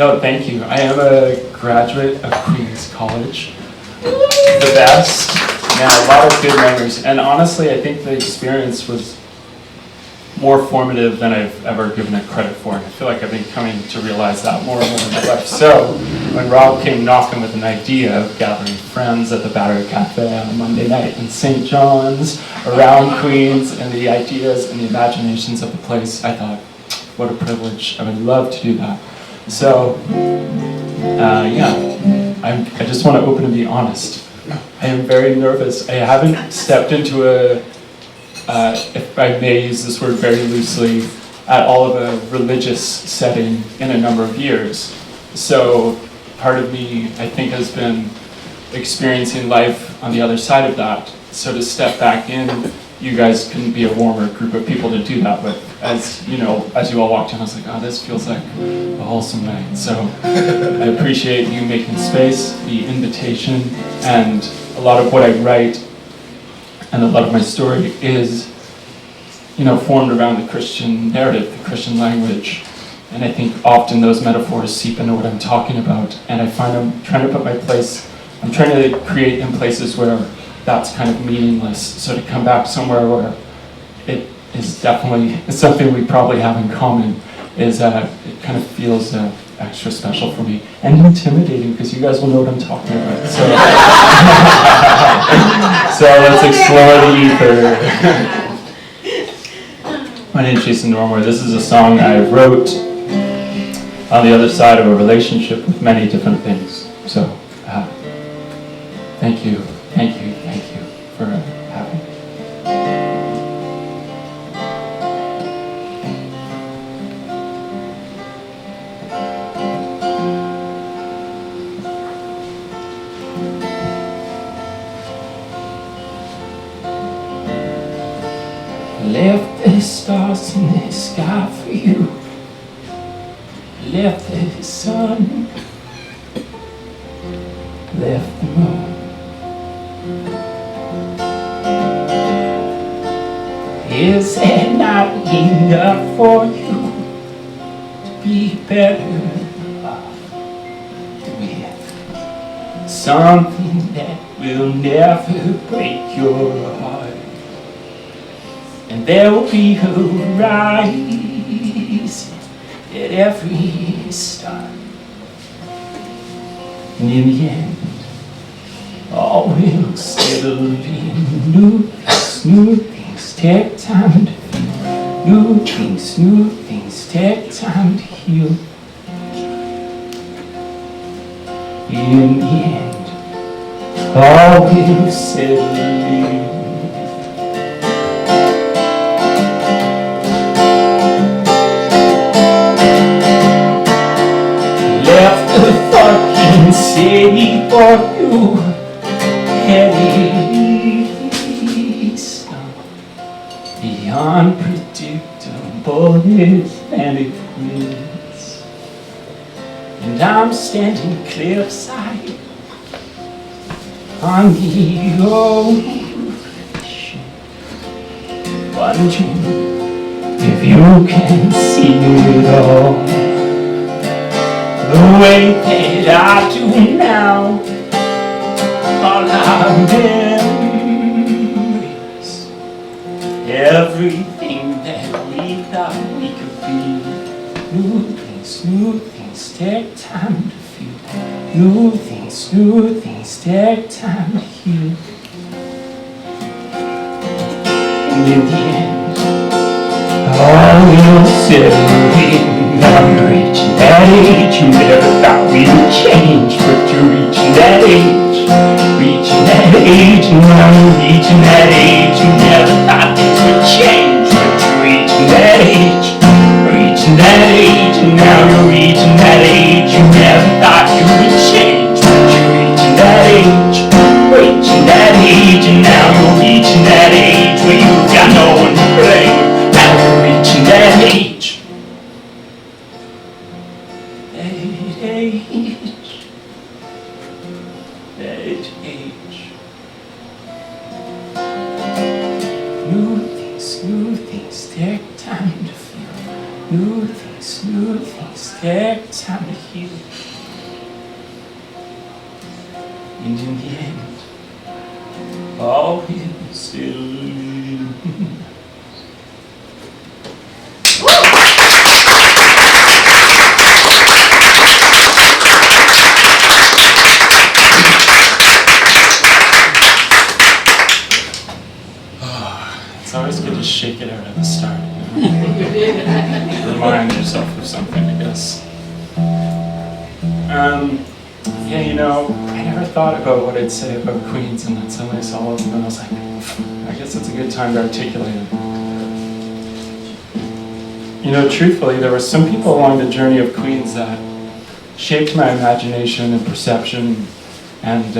No, thank you. I am a graduate of Queen's College. The best. Yeah, a lot of good memories. And honestly, I think the experience was more formative than I've ever given it credit for. And I feel like I've been coming to realize that more and more in my life. So when Rob came knocking with an idea of gathering friends at the Battery Cafe on a Monday night in St. John's, around Queens, and the ideas and the imaginations of the place, I thought, what a privilege. I would love to do that. So, I just want to open and be honest. I am very nervous. I haven't stepped into if I may use this word very loosely, at all of a religious setting in a number of years. So part of me, I think, has been experiencing life on the other side of that. So to step back in, you guys couldn't be a warmer group of people to do that with. As you know, as you all walked in, I was like, oh, this feels like a wholesome night. So I appreciate you making space, the invitation, and a lot of what I write and a lot of my story is, formed around the Christian narrative, the Christian language. And I think often those metaphors seep into what I'm talking about. And I find I'm trying to create in places where that's kind of meaningless. So to come back somewhere where it is definitely something we probably have in common is it kind of feels extra special for me and intimidating because you guys will know what I'm talking about. So, so let's explore the ether. My name is Jason Normore. This is a song I wrote on the other side of a relationship with many different things. So thank you for having me. Left the stars in the sky for you. Left the sun. Left the moon. Is that not enough for you to be better off with something that will never break your heart? And there will be a rise at every start. And in the end, all will settle in. New things take time to feel. New things take time to heal. In the end, all will settle in. City for you, heading east. The unpredictable Atlantic winds, and I'm standing cliffside on the ocean, wondering if you can see it all. The way that I do now, all our memories, everything that we thought we could be. New things take time to feel. New things take time to heal. And in the end, all will settle in. I'm reaching that age you never thought we would change, but you're reaching that age, and now you're reaching that age you never thought things would change, but you're reaching that age, and now you're reaching that age you never thought you would change, but you're reaching that age, and now you're reaching that age where you've got no one to blame. Now you're reaching that age. New things take time to feel. New things take time to heal. And in the end, all is still. It's always good to shake it out at the start. Remind yourself of something, I guess. Yeah, you know, I never thought about what I'd say about Queens, and then suddenly I saw all of them, and I was like, I guess it's a good time to articulate it. You know, truthfully, there were some people along the journey of Queens that shaped my imagination and perception, and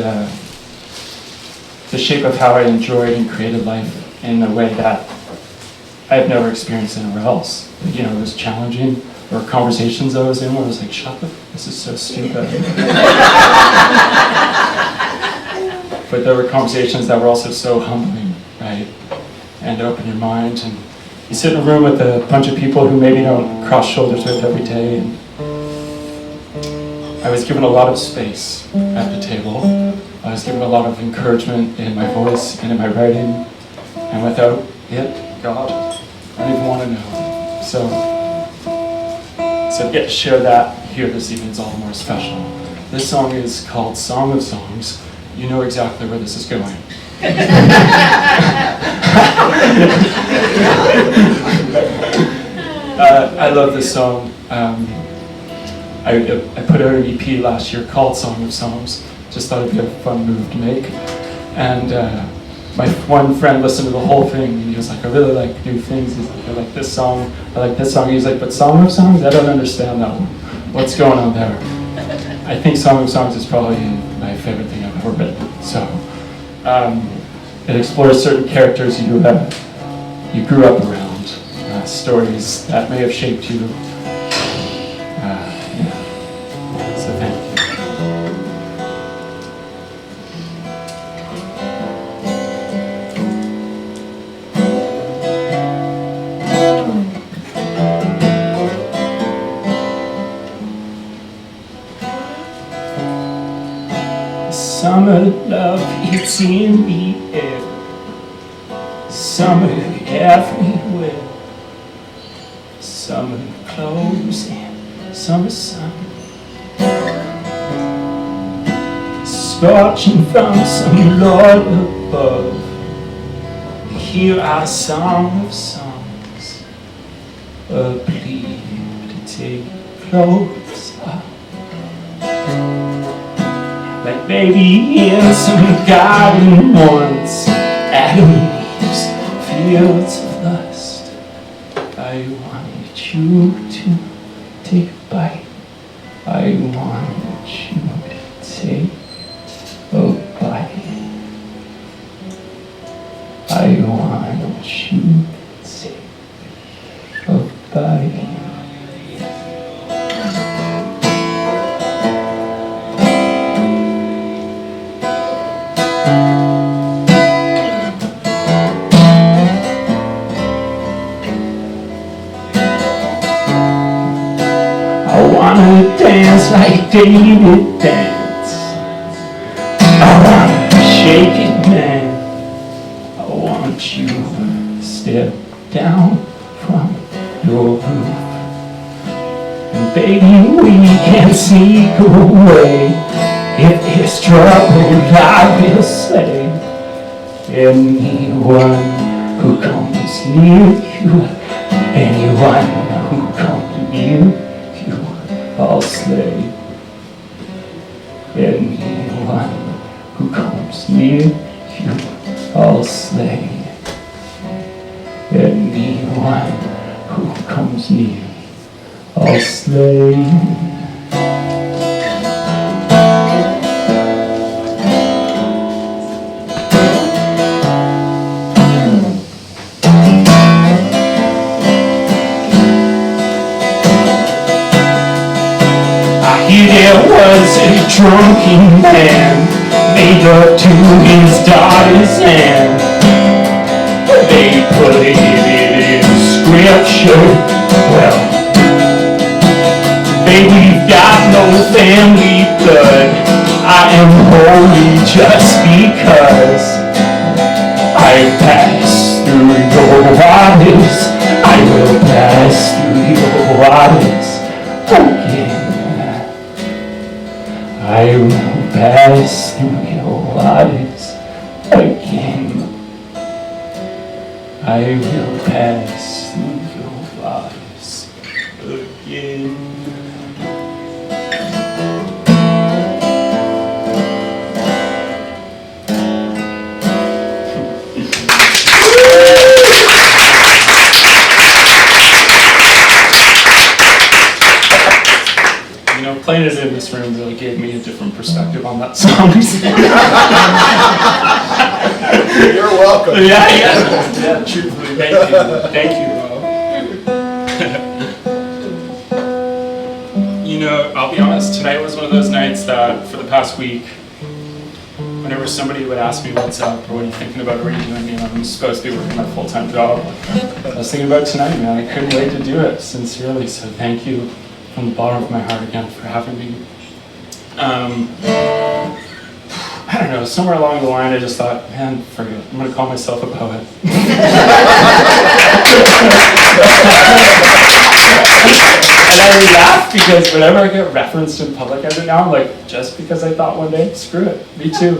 the shape of how I enjoyed and created life in a way that I've never experienced anywhere else. You know, it was challenging. There were conversations I was in where I was like, shut up, this is so stupid. But there were conversations that were also so humbling, right? And open your mind. And you sit in a room with a bunch of people who maybe you don't cross shoulders with every day. And I was given a lot of space at the table. I was given a lot of encouragement in my voice and in my writing. And without it, God, I don't even want to know. So to get to share that here this evening is all the more special. This song is called Song of Songs. You know exactly where this is going. I love this song. I put out an EP last year called Song of Songs. Just thought it'd be a fun move to make. And my one friend listened to the whole thing, and he was like, I really like new things. He's like, I like this song, I like this song. He's like, but Song of Songs? I don't understand that one. What's going on there? I think Song of Songs is probably my favorite thing I've ever written. So it explores certain characters you grew up around, stories that may have shaped you. So thank you. Summer love, it's in the air. Summer everywhere. Summer clothes and summer sun. Scorching from some Lord above. Hear our song of songs. A plea to take clothes off. Like baby in some garden once, Adam leaves fields of lust. I wanted you to take a bite. I wanted you to take a bite. I wanted you to take a bite. Dance like David dance. I wanna shake it, man. I want you to step down from your roof. And baby, we can sneak away. If there's trouble, I will say, anyone who comes near you, anyone who comes near you, I'll slay. Anyone who comes near you, I'll slay. Anyone who comes near, I'll slay. There was a drunken man made up to his daughter's hand. They put it in scripture. Well, say we've got no family blood. I am holy just because I pass through your waters. I will pass through your waters again. I will pass through your waters again. I will pass through your waters again. Playing it in this room really gave me a different perspective on that song. You're welcome. Yeah, truthfully, thank you. I'll be honest, tonight was one of those nights that for the past week, whenever somebody would ask me what's up, or what are you thinking about, or what are you doing, I'm supposed to be working my full-time job. I was thinking about tonight, man, I couldn't wait to do it, sincerely, so thank you. From the bottom of my heart again for having me. I don't know, somewhere along the line I just thought, man, forget it. I'm going to call myself a poet. And I laugh because whenever I get referenced in public every now, I'm like, just because I thought one day, screw it, me too. You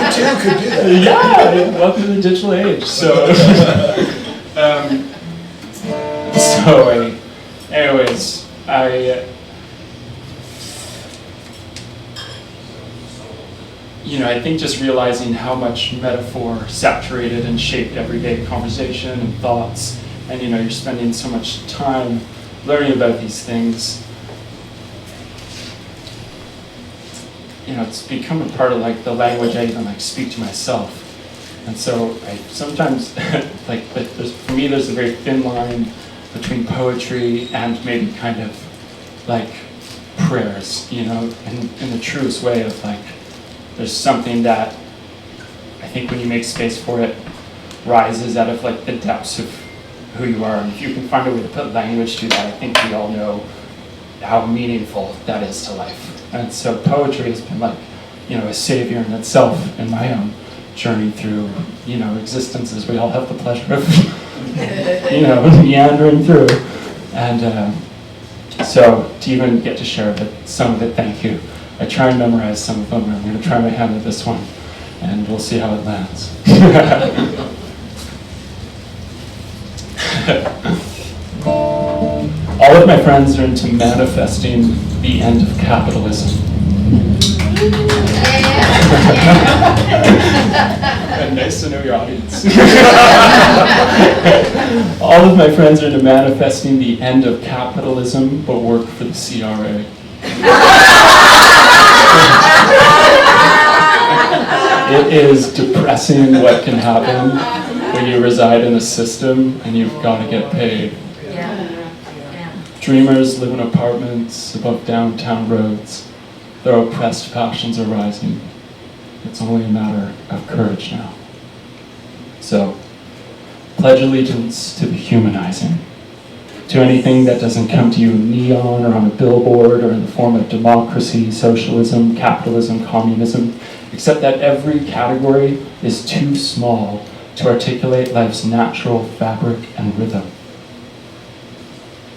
too could do that. Yeah, welcome to the digital age. Anyways, I think just realizing how much metaphor saturated and shaped everyday conversation and thoughts, and you're spending so much time learning about these things. It's become a part of the language I even speak to myself. And so I sometimes for me there's a very thin line between poetry and maybe kind of prayers, in the truest way of there's something that I think when you make space for it rises out of the depths of who you are. And if you can find a way to put language to that, I think we all know how meaningful that is to life. And so poetry has been a savior in itself in my own journey through, existence, as we all have the pleasure of meandering through. And so to even get to share some of it, thank you. I try and memorize some of them, and I'm going to try my hand at this one, and we'll see how it lands. All of my friends are into manifesting the end of capitalism. And nice to know your audience. All of my friends are into manifesting the end of capitalism, but work for the CRA. It is depressing what can happen when you reside in a system and you've got to get paid. Dreamers live in apartments above downtown roads. Their oppressed passions are rising. It's only a matter of courage now. So, pledge allegiance to the humanizing, to anything that doesn't come to you in neon or on a billboard or in the form of democracy, socialism, capitalism, communism, except that every category is too small to articulate life's natural fabric and rhythm.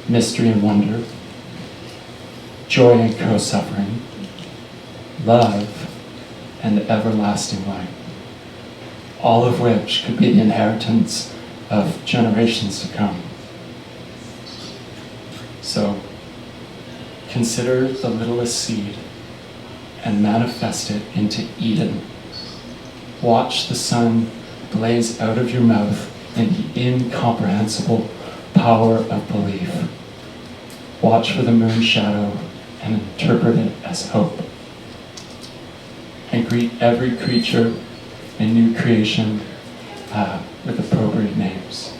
Mystery and wonder, joy and co-suffering, love and everlasting light, all of which could be the inheritance of generations to come. So, consider the littlest seed and manifest it into Eden. Watch the sun blaze out of your mouth in the incomprehensible power of belief. Watch for the moon shadow and interpret it as hope. And greet every creature and new creation with appropriate names.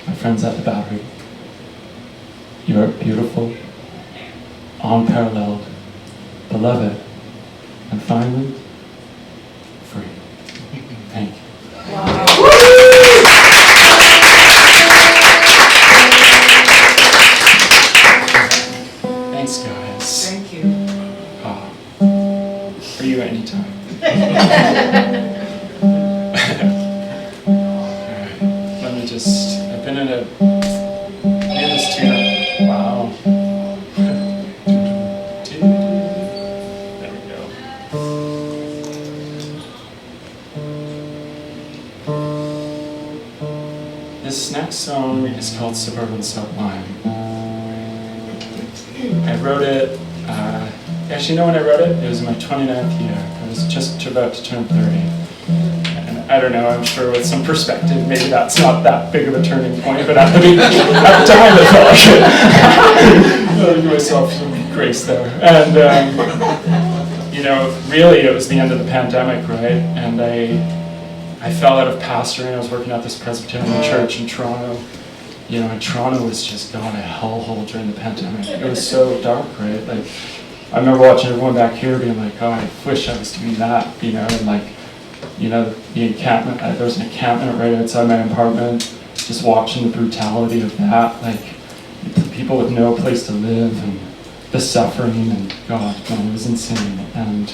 My friends at the Battery, you are beautiful, unparalleled, beloved, and finally, free. Thank you. Wow. Let me just, I've been in this tune. Wow. There we go. This next song is called Suburban Sublime. I wrote it, actually, when I wrote it? It was in my 29th year. I was just about to turn 30. And I don't know, I'm sure with some perspective, maybe that's not that big of a turning point, but at the time I felt like I'll give myself some grace there. And, really it was the end of the pandemic, right? And I fell out of pastoring. I was working at this Presbyterian church in Toronto. And Toronto was just gone a hellhole during the pandemic. It was so dark, right? Like, I remember watching everyone back here being like, oh, I wish I was doing that, and like, the encampment, there was an encampment right outside my apartment, just watching the brutality of that, like, people with no place to live, and the suffering, and God, man, it was insane. And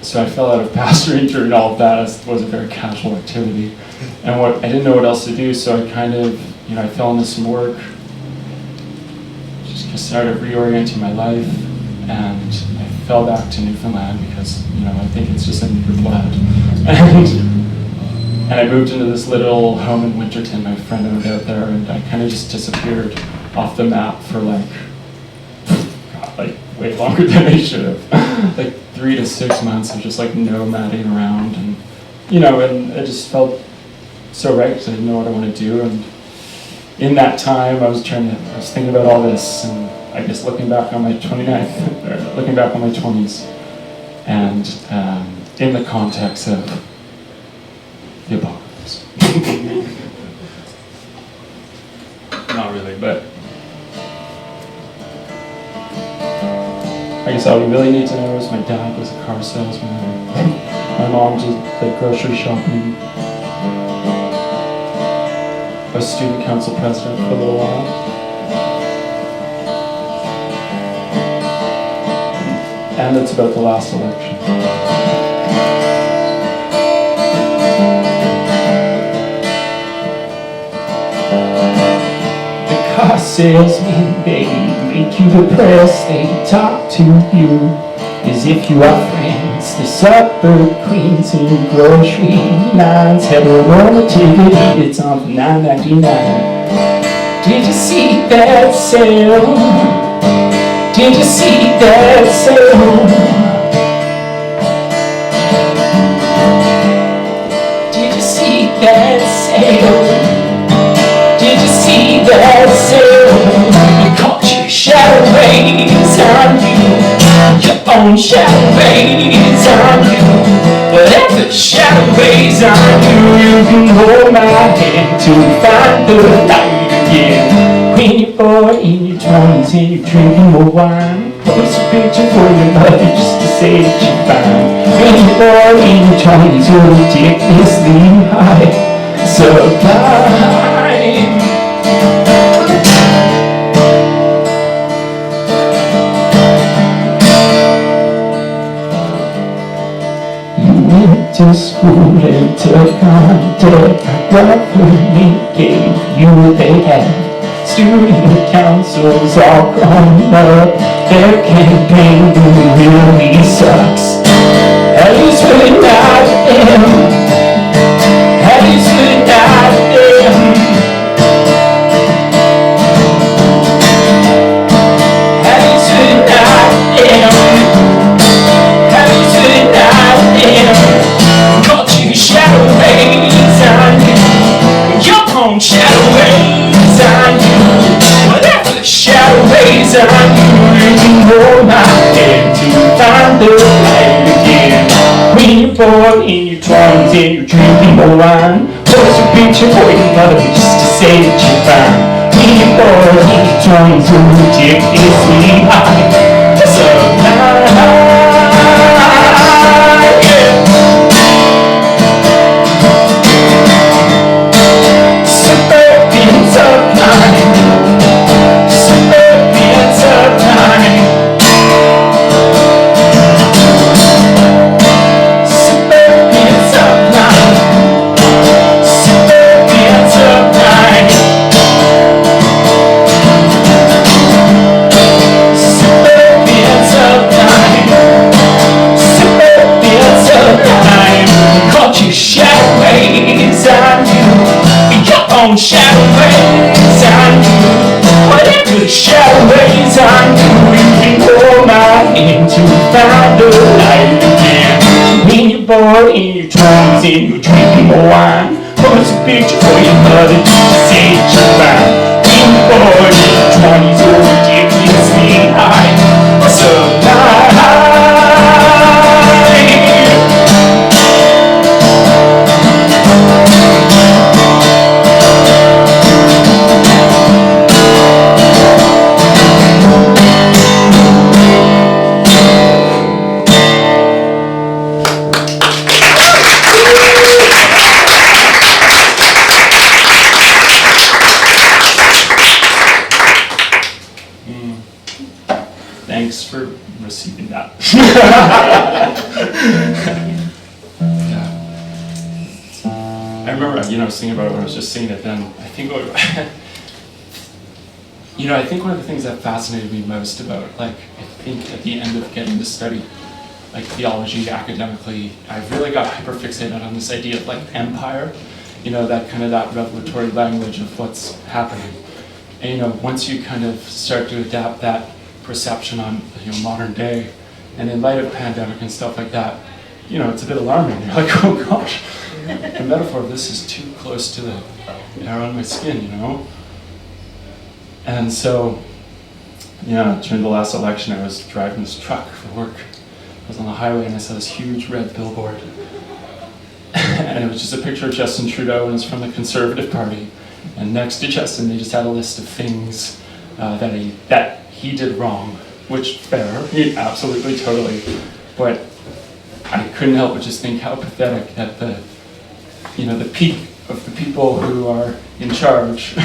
so I fell out of pastoring during all of that. It was a very casual activity. And I didn't know what else to do, so I kind of, I fell into some work, just started reorienting my life, and I fell back to Newfoundland because, I think it's just in your blood. And I moved into this little home in Winterton. My friend owned out there, and I kind of just disappeared off the map for like way longer than I should have. Like 3 to 6 months of just like nomading around, and and it just felt so right because I didn't know what I want to do. And in that time, I was thinking about all this, and I guess looking back on my 29th, or looking back on my 20s, and in the context of the apocalypse. Not really, but I guess all you really need to know is my dad was a car salesman. My mom did grocery shopping. I was student council president for a little while. And it's about the last election. The car salesman, they make you depressed. They talk to you as if you are friends. The suburb queens in grocery lines have a roller ticket. It's on for $9.99. Did you see that sale? Did you see that sale? Did you see that sale? Did you see that sale? You caught your shadow rays on you. Your own shadow rays on you. Whatever shadow rays on you, you can hold my hand to find the light again. When you're 40 in your 20s and you're drinking more wine, post a picture for your mother just to say that you're fine. When you're 40 in your 20s, you're ridiculously high. Sublime. To school and took on deck. Government gave you what they had. Student councils all grown up. Their campaign really sucks. At least we're not them. At least we're not them. At least we're not them. At least we're not them. Shadow rays on you. Your own shadow rays on you. Whatever the shadow rays on you, you can hold my hand to find the light again. When you're 40 in your 20s and you're drinking more wine, post a picture for your mother just to say that you're fine. When you're 40 in your 20s, you're ridiculously high. Sublime. own shadow ways on you. Whatever the shadow ways on you, you can hold my hand to find the light again. When you're bored in your 20s and you're drinking more wine, post a picture for your mother to say that you're fine. When you're bored in your 20s, you're ridiculously high. So thanks for receiving that. Yeah. I remember, I was thinking about it when I was just seeing it then. I think I think one of the things that fascinated me most about, I think at the end of getting to study, theology academically, I really got hyper-fixated on this idea of, empire, that revelatory language of what's happening. And, once you kind of start to adapt that perception on modern day, and in light of pandemic and stuff like that, it's a bit alarming. You're like, oh gosh, the metaphor of this is too close to the hair on my skin, And so, during the last election, I was driving this truck for work. I was on the highway and I saw this huge red billboard, and it was just a picture of Justin Trudeau, and it's from the Conservative Party. And next to Justin, they just had a list of things that he did wrong, which fair, he absolutely, totally. But I couldn't help but just think how pathetic that the peak of the people who are in charge,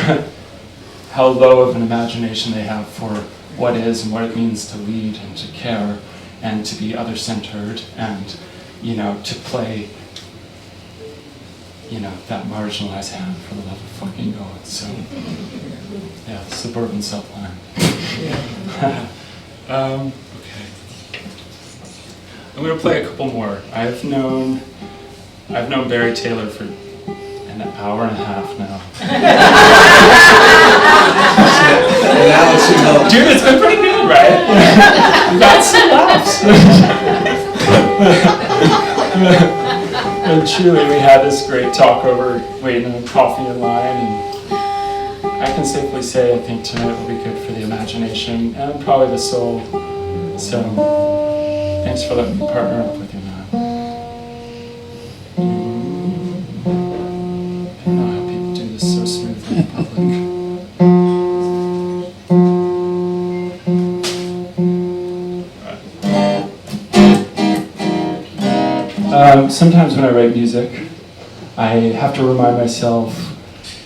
how low of an imagination they have for what is and what it means to lead and to care and to be other-centered and, to play, that marginalized hand for the love of fucking God. So, yeah, suburban subline. Okay. I'm going to play a couple more. I've known Barry Taylor for an hour and a half now. Dude, it's been pretty good, right? We've got some laughs. And truly, we had this great talk over waiting on coffee in line, and I can safely say I think tonight will be good for the imagination and probably the soul. So, thanks for letting me partner up with you, man. I don't know how people do this so smoothly in public. Sometimes when I write music, I have to remind myself,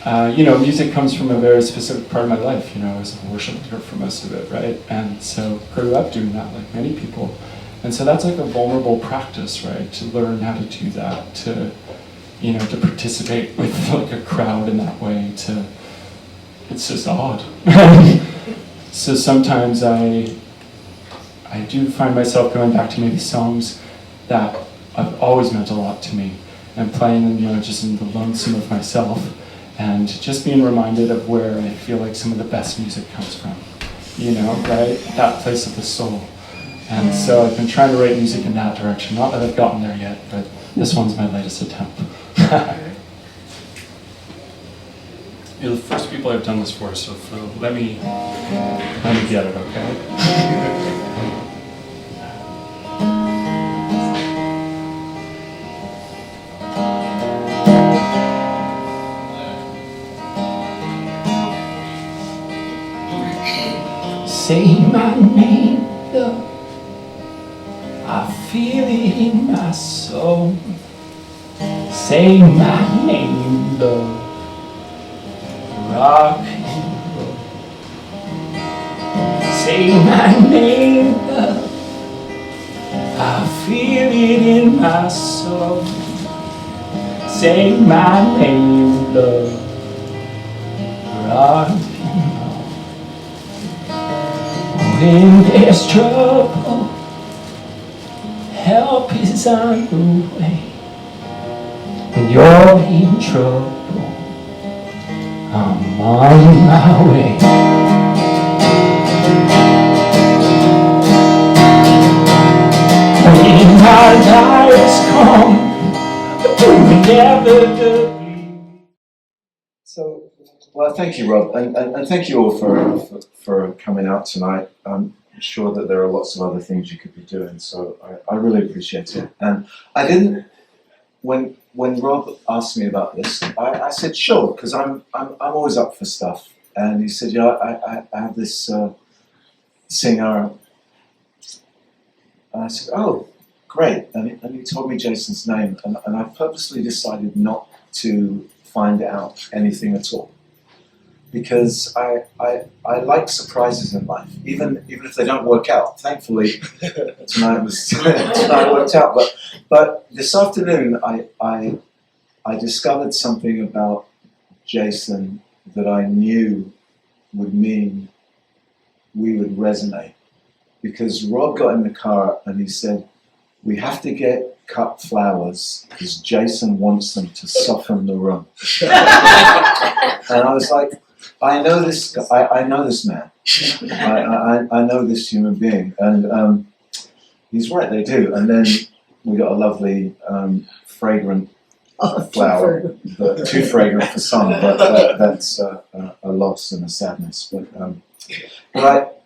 music comes from a very specific part of my life. I was a worship leader for most of it, right? And so grew up doing that like many people. And so that's like a vulnerable practice, right? To learn how to do that, to participate with like a crowd in that way, it's just odd. So sometimes I do find myself going back to maybe songs that have always meant a lot to me, and playing them, just in the lonesome of myself, and just being reminded of where I feel like some of the best music comes from, right? That place of the soul. And so I've been trying to write music in that direction. Not that I've gotten there yet, but this one's my latest attempt. You're the first people I've done this for, so let me get it, okay? Say my name, love. I feel it in my soul. Say my name, love. Rock and roll. Say my name, love. I feel it in my soul. Say my name, love. Rock and roll. When there's trouble, help is on the way. When you're in trouble, I'm on my way. When my lives come to inevitably. So, well, thank you, Rob, and thank you all for coming out tonight. I'm sure that there are lots of other things you could be doing, so I really appreciate it. And I didn't, when Rob asked me about this, I said sure, because I'm always up for stuff. And he said, yeah, I have this singer. And I said, oh, great. And he told me Jason's name, and I purposely decided not to find out anything at all, because I like surprises in life, even if they don't work out. Thankfully, tonight worked out. But this afternoon, I discovered something about Jason that I knew would mean we would resonate, because Rob got in the car and he said, we have to get cut flowers because Jason wants them to soften the room. And I was like, I know this man. I know this human being. And he's right, they do. And then we got a lovely fragrant flower, but too fragrant for some, but that's a loss and a sadness. But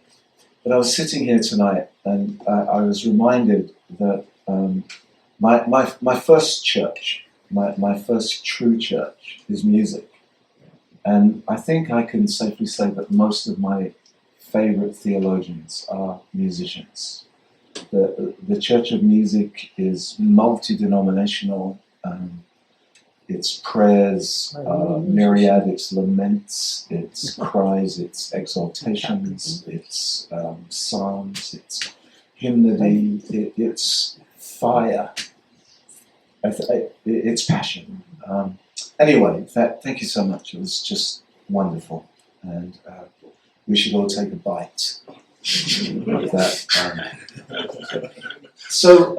I was sitting here tonight and I was reminded that my first church, my first true church is music. And I think I can safely say that most of my favorite theologians are musicians. The Church of Music is multi-denominational. Its prayers are myriad, its laments, its cries, its exaltations, its psalms, its hymnody, its fire, its passion. Anyway, thank you so much. It was just wonderful, and we should all take a bite of that. So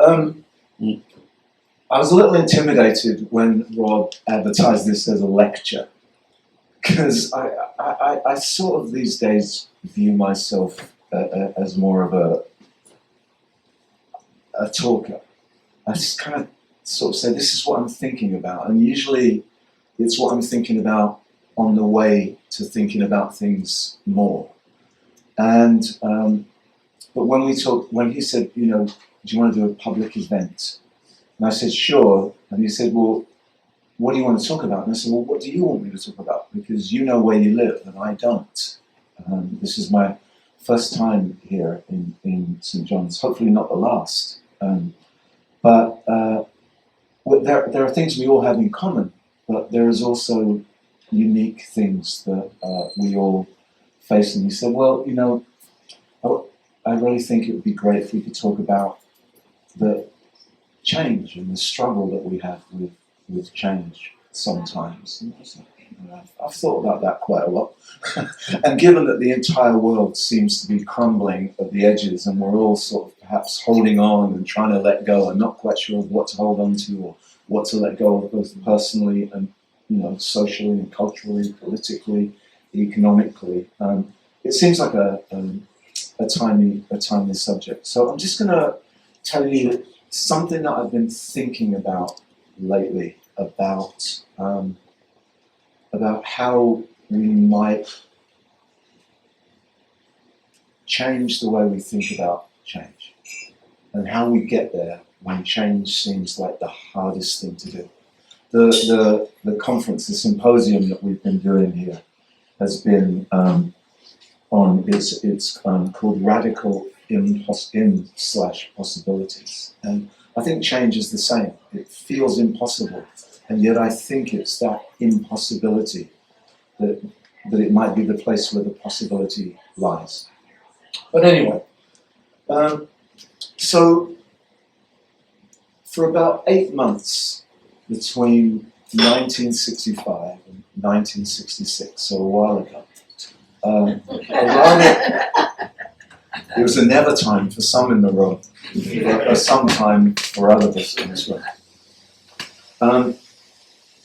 I was a little intimidated when Rob advertised this as a lecture, because I sort of these days view myself as more of a talker. I just kind of sort of say, this is what I'm thinking about, and usually it's what I'm thinking about on the way to thinking about things more. And but when he said, do you want to do a public event? And I said, sure. And he said, well, what do you want to talk about? And I said, well, what do you want me to talk about? Because you know where you live and I don't. This is my first time here in St. John's, hopefully not the last. But there are things we all have in common, but there is also unique things that we all face. And he said, well, I really think it would be great if we could talk about the change and the struggle that we have with change sometimes. And I was like, I've thought about that quite a lot. And given that the entire world seems to be crumbling at the edges and we're all sort of perhaps holding on and trying to let go and not quite sure of what to hold on to or what to let go of, both personally and socially and culturally, politically, economically, it seems like a timely subject. So I'm just going to tell you something that I've been thinking about lately about how we might change the way we think about change and how we get there when change seems like the hardest thing to do. The conference, the symposium that we've been doing here has been it's called Radical In/Possibilities. And I think change is the same. It feels impossible. And yet I think it's that impossibility that it might be the place where the possibility lies. But anyway, so for about 8 months between 1965 and 1966, so a while ago, it was a never time for some in the room, or some time for other of us in this room.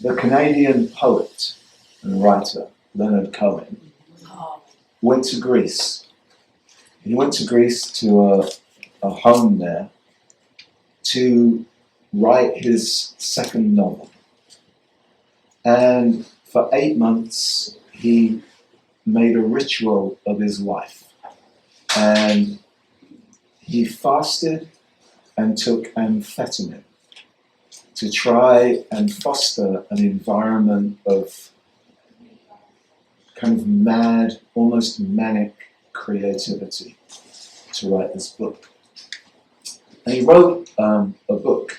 The Canadian poet and writer Leonard Cohen, went to Greece. He went to Greece to a home there to write his second novel. And for 8 months, he made a ritual of his life. And he fasted and took amphetamine to try and foster an environment of kind of mad, almost manic creativity to write this book. And he wrote a book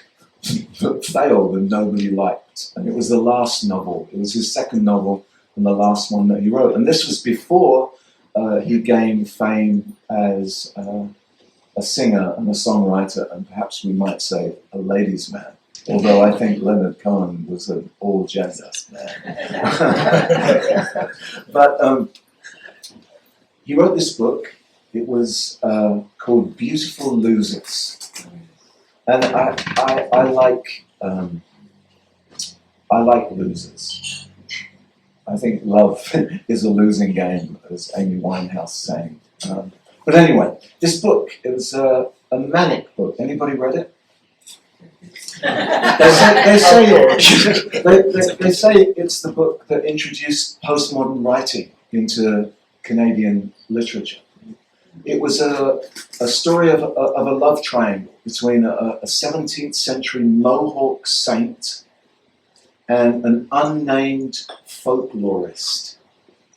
that failed and nobody liked. And it was the last novel. It was his second novel and the last one that he wrote. And this was before he gained fame as a singer and a songwriter, and perhaps we might say a ladies' man. Although I think Leonard Cohen was an all-gender man. But he wrote this book. It was called Beautiful Losers. And I like losers. I think love is a losing game, as Amy Winehouse sang. But anyway, this book, it was a manic book. Anybody read it? They say it's the book that introduced postmodern writing into Canadian literature. It was a story of a love triangle between a 17th century Mohawk saint and an unnamed folklorist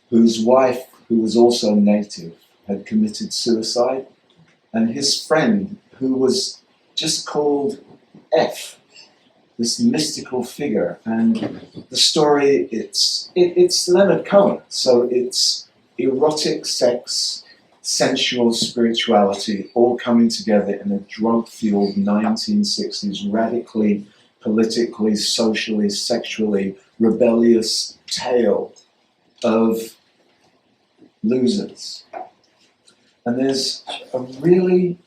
whose wife, who was also native, had committed suicide, and his friend, who was just called F, this mystical figure. And the story, it's Leonard Cohen, so it's erotic sex, sensual spirituality, all coming together in a drug-fueled 1960s, radically, politically, socially, sexually rebellious tale of losers. And there's a really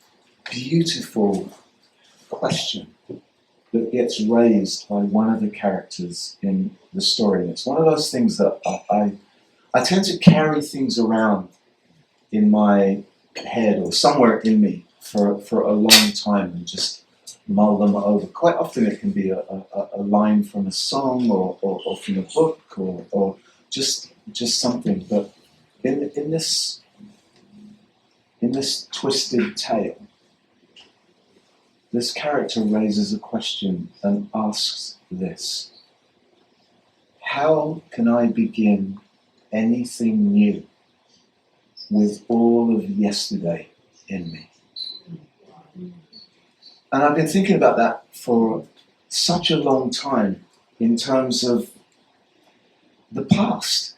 beautiful question that gets raised by one of the characters in the story. And it's one of those things that I tend to carry things around in my head or somewhere in me for a long time and just mull them over. Quite often it can be a line from a song or from a book or just something. But in this twisted tale, this character raises a question and asks this: how can I begin anything new with all of yesterday in me? And I've been thinking about that for such a long time in terms of the past.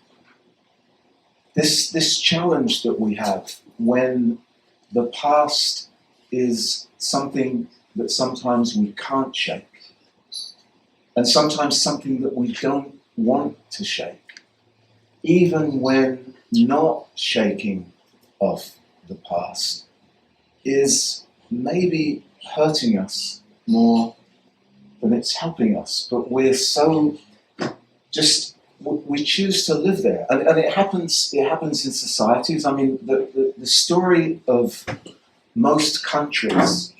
This challenge that we have when the past is something that sometimes we can't shake, and sometimes something that we don't want to shake, even when not shaking off the past is maybe hurting us more than it's helping us. But we're so we choose to live there, and it happens in societies. I mean, the story of most countries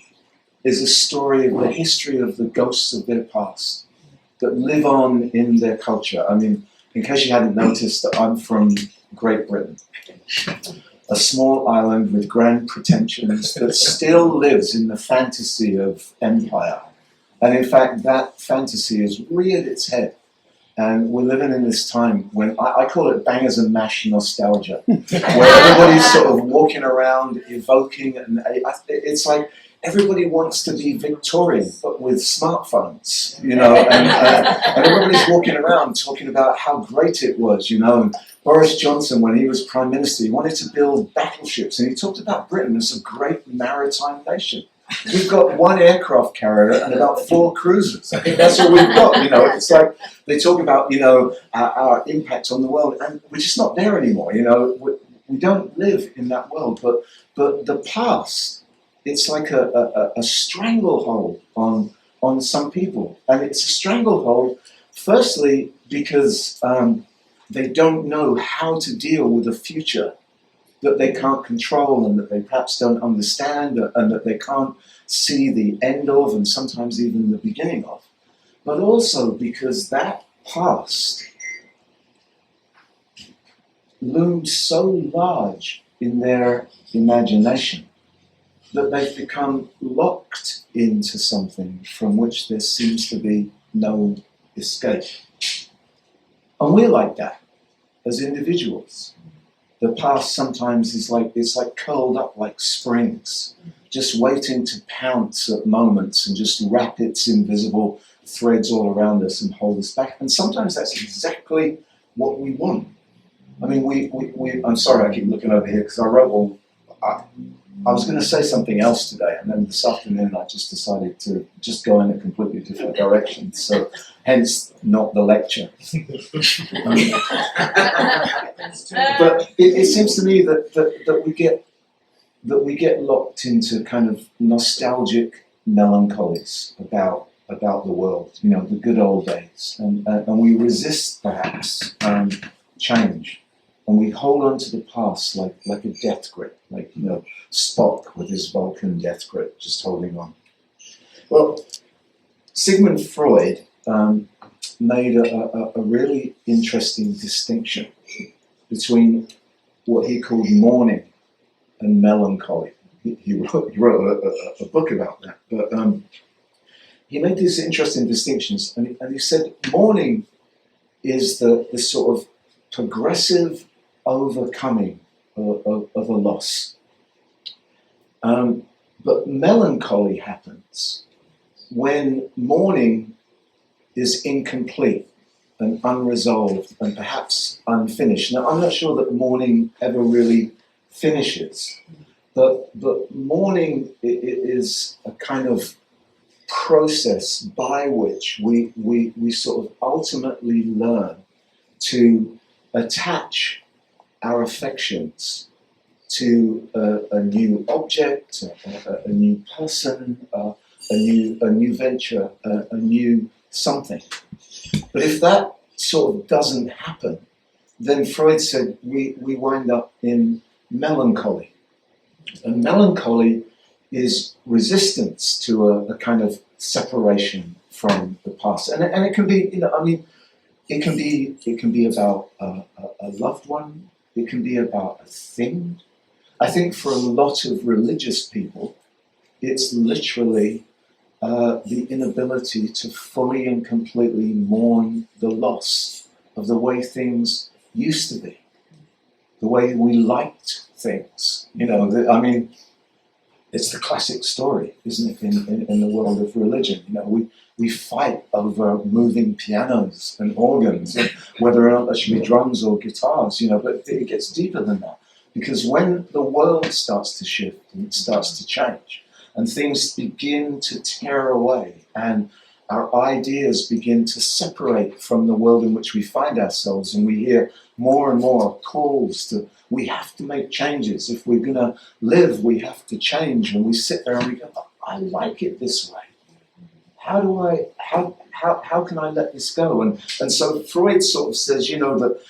is a story of the history of the ghosts of their past that live on in their culture. I mean, in case you hadn't noticed, I'm from Great Britain, a small island with grand pretensions that still lives in the fantasy of empire. And in fact, that fantasy has reared its head. And we're living in this time when I call it bangers and mash nostalgia, where everybody's sort of walking around evoking, and it's like everybody wants to be Victorian, but with smartphones, you know, and everybody's walking around talking about how great it was, you know. And Boris Johnson, when he was Prime Minister, he wanted to build battleships, and he talked about Britain as a great maritime nation. We've got one aircraft carrier and about 4 cruisers. I think that's all we've got, you know. It's like they talk about, you know, our impact on the world, and we're just not there anymore, you know. We don't live in that world, but the past, it's like a stranglehold on some people. And it's a stranglehold, firstly, because they don't know how to deal with a future that they can't control and that they perhaps don't understand and that they can't see the end of and sometimes even the beginning of. But also because that past loomed so large in their imagination that they've become locked into something from which there seems to be no escape. And we're like that as individuals. The past sometimes is like, it's like curled up like springs, just waiting to pounce at moments and just wrap its invisible threads all around us and hold us back. And sometimes that's exactly what we want. I mean, I'm sorry I keep looking over here because I wrote all, I was going to say something else today, and then this afternoon I just decided to just go in a completely different direction. So, hence, not the lecture. But it seems to me that we get locked into kind of nostalgic melancholies about the world, you know, the good old days, and we resist perhaps change. And we hold on to the past like a death grip, like, you know, Spock with his Vulcan death grip, just holding on. Well, Sigmund Freud made a really interesting distinction between what he called mourning and melancholy. He wrote a book about that, but he made these interesting distinctions, and he said mourning is the sort of progressive overcoming of a loss. But melancholy happens when mourning is incomplete and unresolved and perhaps unfinished. Now, I'm not sure that mourning ever really finishes, but mourning is a kind of process by which we sort of ultimately learn to attach our affections to a new object, a new person, a new venture, a new something. But if that sort of doesn't happen, then Freud said we wind up in melancholy. And melancholy is resistance to a kind of separation from the past. And it can be, you know, I mean, it can be about a loved one. It can be about a thing. I think for a lot of religious people, it's literally the inability to fully and completely mourn the loss of the way things used to be, the way we liked things. You know, I mean, it's the classic story, isn't it, in the world of religion? You know, we fight over moving pianos and organs, and whether or not there should be drums or guitars, you know, but it gets deeper than that. Because when the world starts to shift and it starts to change, and things begin to tear away, and our ideas begin to separate from the world in which we find ourselves, and we hear more and more calls to, we have to make changes. If we're going to live, we have to change. And we sit there and we go, I like it this way. How can I let this go? And so Freud sort of says, you know, that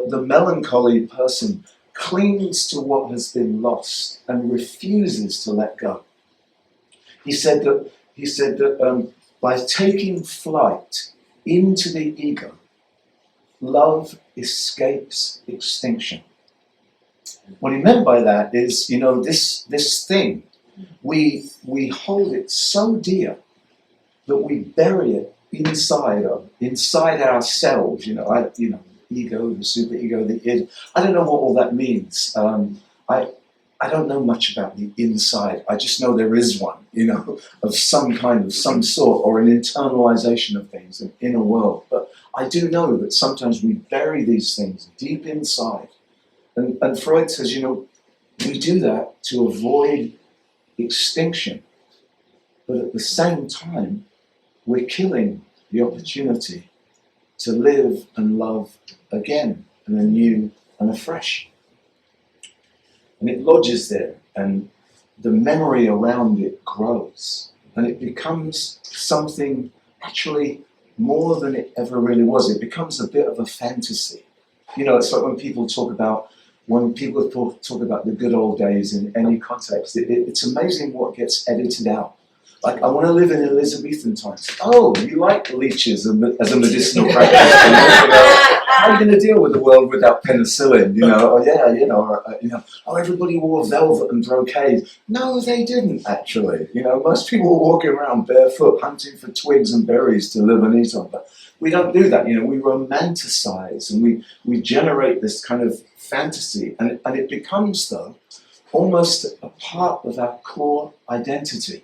the melancholy person clings to what has been lost and refuses to let go. He said that by taking flight into the ego, love escapes extinction. What he meant by that is, you know, this thing, we hold it so dear that we bury it inside ourselves. You know, ego, the superego, the id. I don't know what all that means. I don't know much about the inside. I just know there is one, you know, of some sort, or an internalization of things, an inner world. But I do know that sometimes we bury these things deep inside. And Freud says, you know, we do that to avoid extinction. But at the same time, we're killing the opportunity to live and love again and anew and afresh. And it lodges there, and the memory around it grows, and it becomes something actually more than it ever really was. It becomes a bit of a fantasy. You know, it's like when people talk about the good old days in any context, it's amazing what gets edited out. Like, I want to live in Elizabethan times. Oh, you like leeches as a medicinal practice? How are you going to deal with the world without penicillin? You know, oh yeah, oh, everybody wore velvet and brocade. No, they didn't actually. You know, most people were walking around barefoot, hunting for twigs and berries to live and eat on. But we don't do that. You know, we romanticize and we generate this kind of fantasy, and it becomes, though, almost a part of our core identity.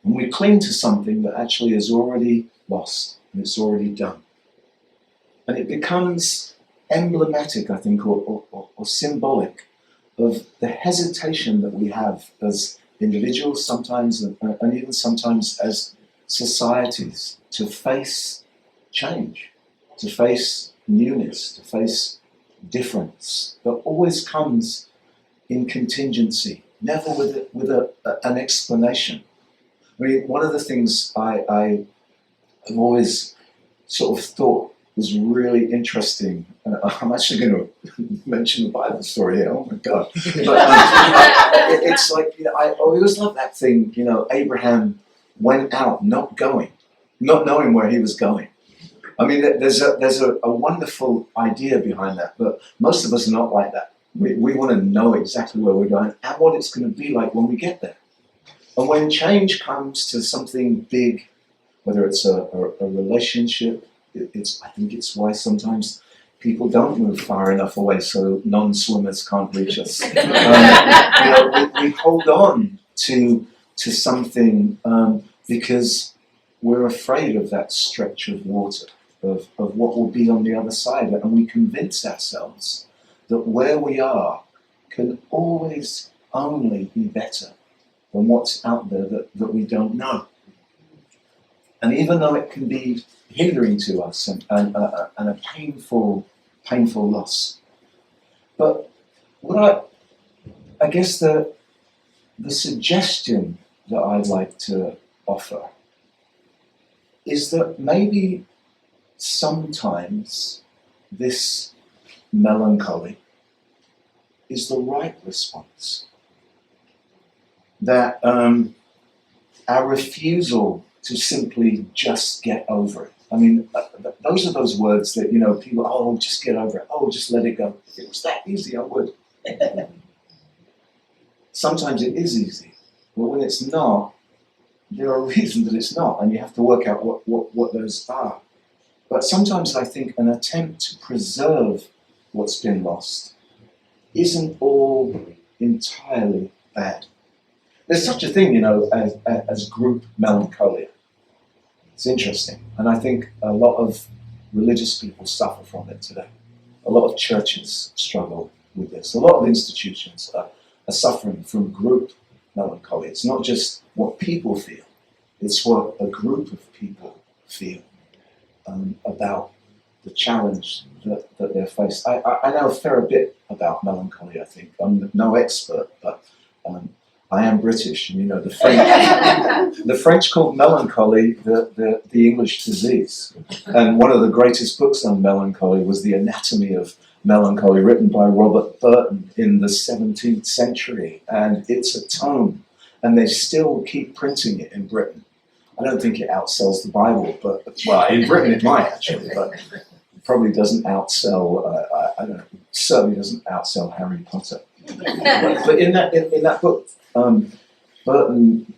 And we cling to something that actually is already lost and it's already done. And it becomes emblematic, I think, or symbolic of the hesitation that we have as individuals sometimes, and even sometimes as societies, to face change, to face newness, to face difference that always comes in contingency, never with an explanation. I mean, one of the things I have always sort of thought was really interesting, I'm actually going to mention the Bible story here, oh my God. But it's like, you know, I always love that thing, you know, Abraham went out not knowing where he was going. I mean, there's a wonderful idea behind that, but most of us are not like that. We want to know exactly where we're going and what it's going to be like when we get there. And when change comes to something big, whether it's a relationship, I think it's why sometimes people don't move far enough away so non-swimmers can't reach us. You know, we hold on to something because we're afraid of that stretch of water, of what will be on the other side, and we convince ourselves that where we are can always only be better than what's out there that we don't know. And even though it can be hindering to us and a painful loss, but what I guess the suggestion that I'd like to offer is that maybe sometimes this melancholy is the right response. That our refusal to simply just get over it. I mean, those are those words that, you know, people, oh, just get over it. Oh, just let it go. If it was that easy, I would. Sometimes it is easy, but when it's not, there are reasons that it's not, and you have to work out what those are. But sometimes I think an attempt to preserve what's been lost isn't all entirely bad. There's such a thing, you know, as group melancholia. It's interesting, and I think a lot of religious people suffer from it today. A lot of churches struggle with this. A lot of institutions are suffering from group melancholy. It's not just what people feel, it's what a group of people feel about the challenge that they're faced. I know a fair bit about melancholy, I think. I'm no expert, but I am British, and you know, the French called melancholy the English disease. And one of the greatest books on melancholy was The Anatomy of Melancholy, written by Robert Burton in the 17th century. And it's a tome, and they still keep printing it in Britain. I don't think it outsells the Bible, but, well, in Britain it might actually, but it probably doesn't outsell, I don't know, certainly doesn't outsell Harry Potter. But in that book, Burton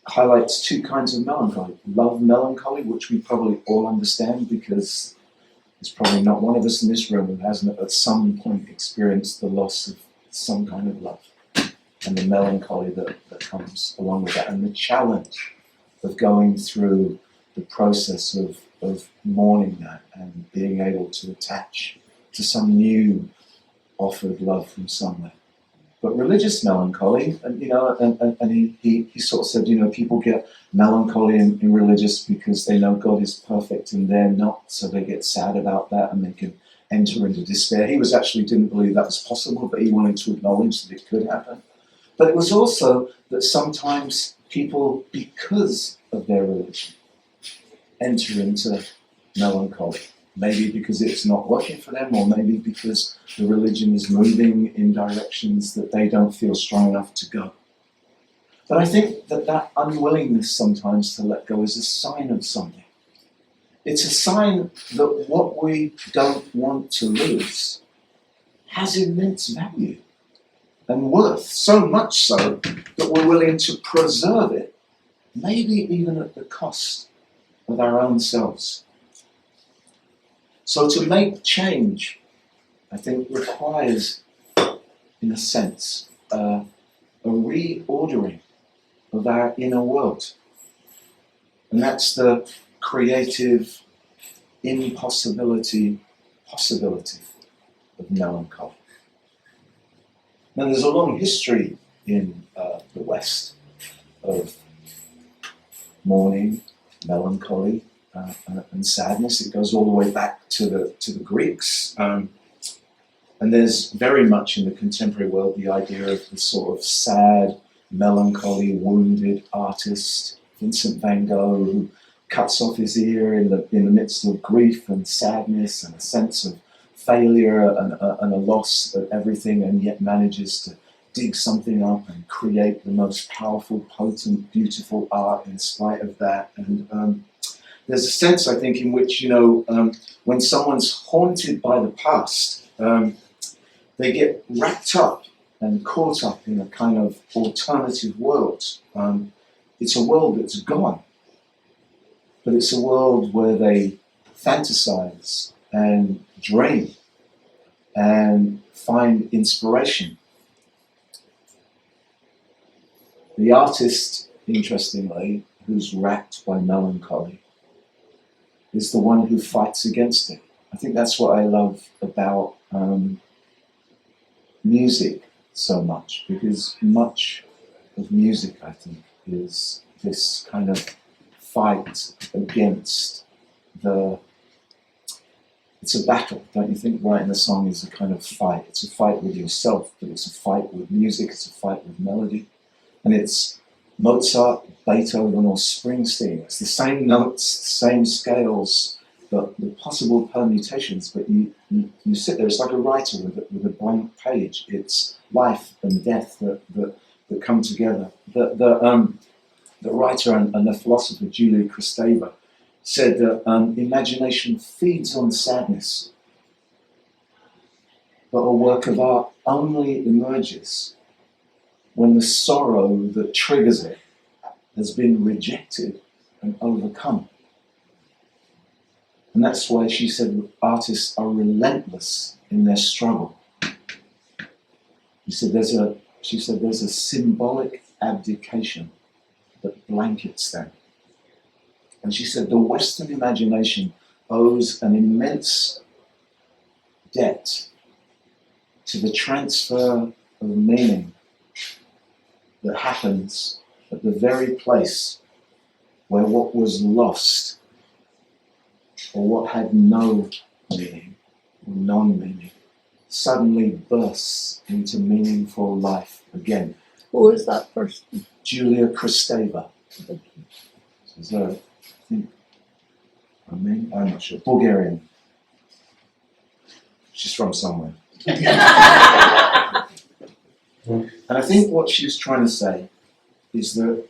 highlights two kinds of melancholy. Love melancholy, which we probably all understand because there's probably not one of us in this room who hasn't at some point experienced the loss of some kind of love, and the melancholy that comes along with that, and the challenge of going through the process of mourning that and being able to attach to some new offered love from somewhere. But religious melancholy, and you know, and he sort of said, you know, people get melancholy in religious because they know God is perfect and they're not, so they get sad about that and they can enter into despair. He actually didn't believe that was possible, but he wanted to acknowledge that it could happen. But it was also that sometimes people, because of their religion, enter into melancholy. Maybe because it's not working for them, or maybe because the religion is moving in directions that they don't feel strong enough to go. But I think that unwillingness sometimes to let go is a sign of something. It's a sign that what we don't want to lose has immense value and worth, so much so that we're willing to preserve it, maybe even at the cost of our own selves. So to make change, I think, requires, in a sense, a reordering of our inner world. And that's the creative possibility of melancholy. Now, there's a long history in the West of mourning, melancholy, and sadness. It goes all the way back to the Greeks. And there's very much in the contemporary world the idea of the sort of sad, melancholy, wounded artist, Vincent van Gogh, who cuts off his ear in the midst of grief and sadness and a sense of failure and a loss of everything, and yet manages to dig something up and create the most powerful, potent, beautiful art in spite of that. And there's a sense, I think, in which, when someone's haunted by the past, they get wrapped up and caught up in a kind of alternative world. It's a world that's gone, but it's a world where they fantasize and dream and find inspiration. The artist, interestingly, who's racked by melancholy is the one who fights against it. I think that's what I love about music so much, because much of music, I think, is this kind of fight against it's a battle, don't you think? Writing a song is a kind of fight. It's a fight with yourself, but it's a fight with music, it's a fight with melody. And it's Mozart, Beethoven, or Springsteen. It's the same notes, same scales, but the possible permutations. But you sit there, it's like a writer with a blank page. It's life and death that come together. The writer and the philosopher Julia Kristeva said that imagination feeds on sadness, but a work of art only emerges when the sorrow that triggers it has been rejected and overcome. And that's why she said artists are relentless in their struggle. She said there's a symbolic abdication that blankets them. And she said the Western imagination owes an immense debt to the transfer of meaning that happens at the very place where what was lost, or what had no meaning, or non-meaning, suddenly bursts into meaningful life again. Who is that person? Julia Kristeva. I'm not sure. Bulgarian. She's from somewhere. And I think what she's trying to say is that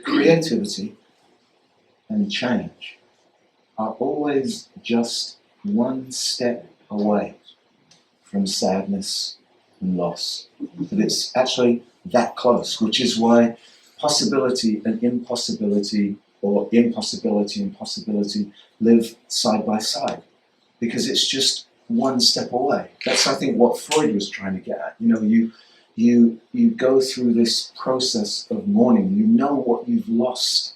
creativity and change are always just one step away from sadness and loss. That it's actually that close, which is why possibility and impossibility, or impossibility and possibility, live side by side, because it's just one step away. That's, I think, what Freud was trying to get at. You go through this process of mourning. You know what you've lost,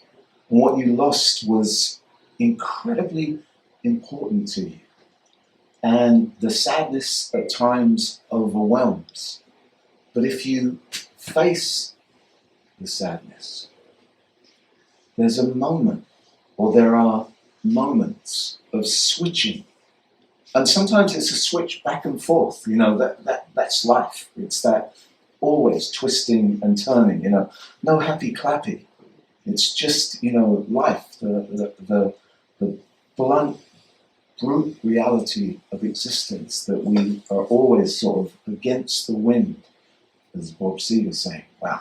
and what you lost was incredibly important to you. And the sadness at times overwhelms. But if you face the sadness, there's a moment, or there are moments of switching. And sometimes it's a switch back and forth. That's life. It's that always twisting and turning. No happy clappy. It's just life. The blunt brute reality of existence that we are always sort of against the wind, as Bob Seger's saying. Wow.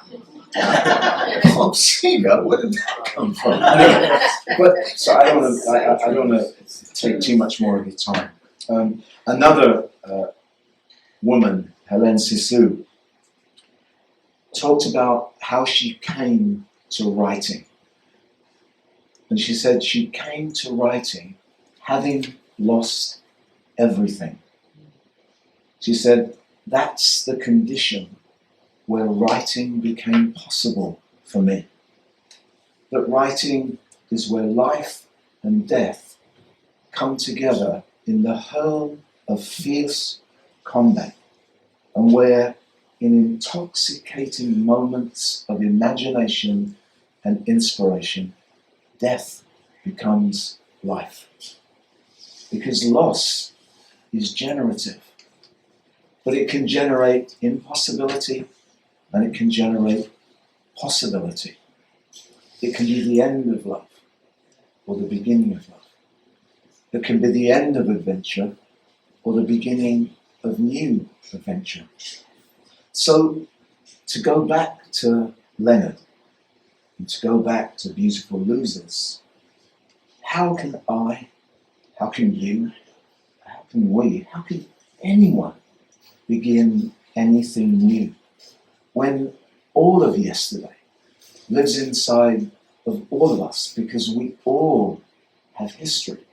Bob Seger? Where did that come from? Anyway, but so I don't want to take too much more of your time. Another woman, Hélène Cixous, talked about how she came to writing. And she said she came to writing having lost everything. She said, that's the condition where writing became possible for me. That writing is where life and death come together in the hurl of fierce combat, and where in intoxicating moments of imagination and inspiration, death becomes life. Because loss is generative, but it can generate impossibility and it can generate possibility. It can be the end of love or the beginning of love. It can be the end of adventure or the beginning of new adventure. So to go back to Leonard and to go back to Beautiful Losers, how can I, how can you, how can we, how can anyone begin anything new when all of yesterday lives inside of all of us, because we all have history.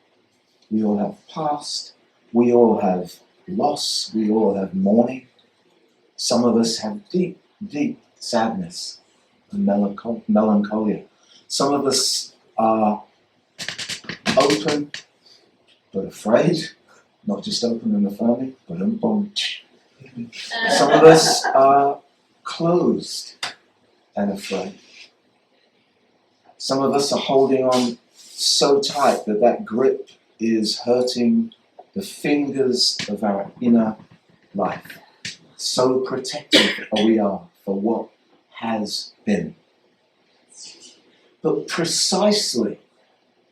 We all have past, we all have loss, we all have mourning. Some of us have deep, deep sadness and melancholia. Some of us are open but afraid, not just open and affirming, but some of us are closed and afraid. Some of us are holding on so tight that that grip is hurting the fingers of our inner life. So protective we are for what has been. But precisely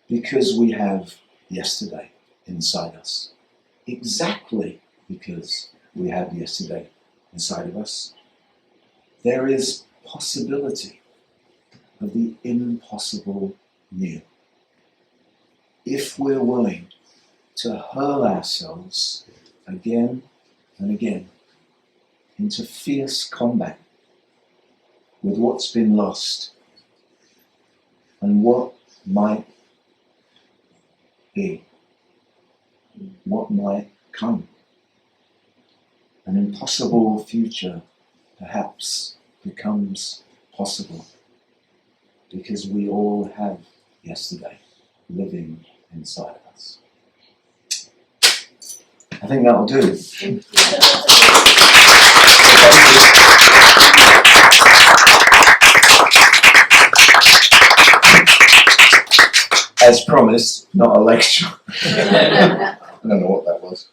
because we have yesterday inside us, exactly because we have yesterday inside of us, there is possibility of the impossible new. If we're willing to hurl ourselves again and again into fierce combat with what's been lost and what might be, what might come. An impossible future perhaps becomes possible because we all have yesterday living inside of us. I think that'll do. As promised, not a lecture. I don't know what that was.